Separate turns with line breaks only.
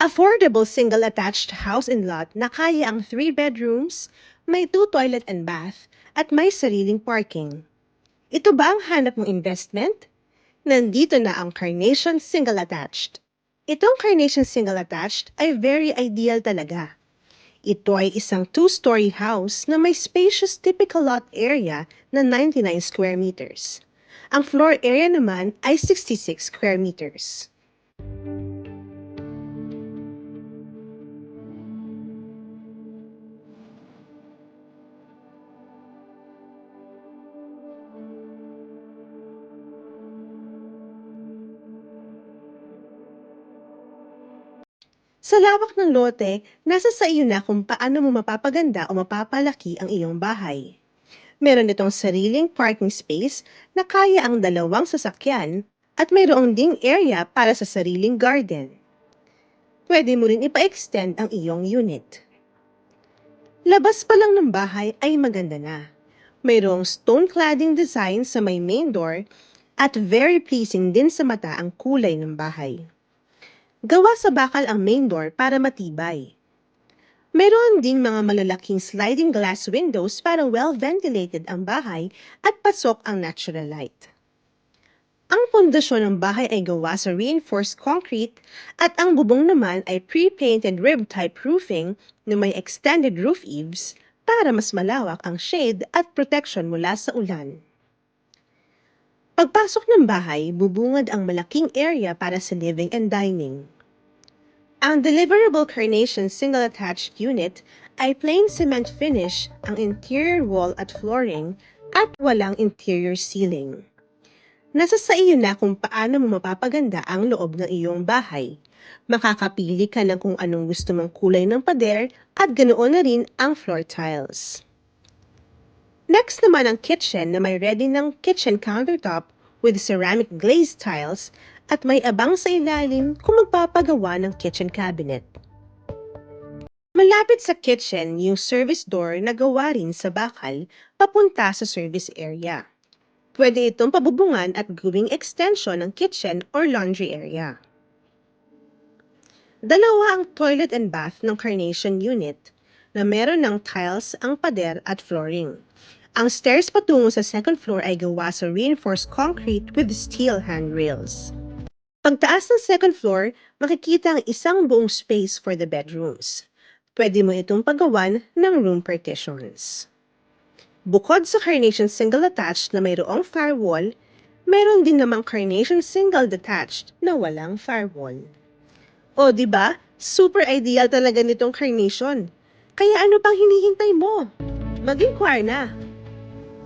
Affordable single-attached house and lot na kaya ang 3 bedrooms, may 2 toilet and bath, at may sariling parking. Ito ba ang hanap mong investment? Nandito na ang Carnation Single-Attached. Itong Carnation Single-Attached ay very ideal talaga. Ito ay isang 2-story house na may spacious typical lot area na 99 square meters. Ang floor area naman ay 66 square meters. Sa lawak ng lote, nasa sa iyo na kung paano mo mapapaganda o mapapalaki ang iyong bahay. Meron itong sariling parking space na kaya ang 2 sasakyan at mayroong ding area para sa sariling garden. Pwede mo rin ipa-extend ang iyong unit. Labas pa lang ng bahay ay maganda na. Mayroong stone cladding design sa may main door at very pleasing din sa mata ang kulay ng bahay. Gawa sa bakal ang main door para matibay. Meron ding mga malalaking sliding glass windows para well-ventilated ang bahay at pasok ang natural light. Ang pundasyon ng bahay ay gawa sa reinforced concrete at ang bubong naman ay pre-painted rib-type roofing na may extended roof eaves para mas malawak ang shade at protection mula sa ulan. Pagpasok ng bahay, bubungad ang malaking area para sa living and dining. Ang deliverable Carnation single-attached unit ay plain cement finish ang interior wall at flooring at walang interior ceiling. Nasa sa iyo na kung paano mo mapapaganda ang loob ng iyong bahay. Makakapili ka ng kung anong gusto mong kulay ng pader at ganoon na rin ang floor tiles. Next naman ang kitchen na may ready ng kitchen countertop with ceramic glazed tiles at may abang sa ilalim kung magpapagawa ng kitchen cabinet. Malapit sa kitchen yung service door na gawa rin sa bakal papunta sa service area. Pwede itong pabubungan at gawing extension ng kitchen or laundry area. Dalawa ang toilet and bath ng Carnation unit na meron ng tiles ang pader at flooring. Ang stairs patungo sa second floor ay gawa sa reinforced concrete with steel handrails. Pagtaas ng second floor, makikita ang isang buong space for the bedrooms. Pwede mo itong paggawan ng room partitions. Bukod sa Carnation single-attached na mayroong firewall, meron din namang Carnation single-detached na walang firewall. O, di ba? Super ideal talaga nitong Carnation. Kaya ano pang hinihintay mo? Mag-inquire na!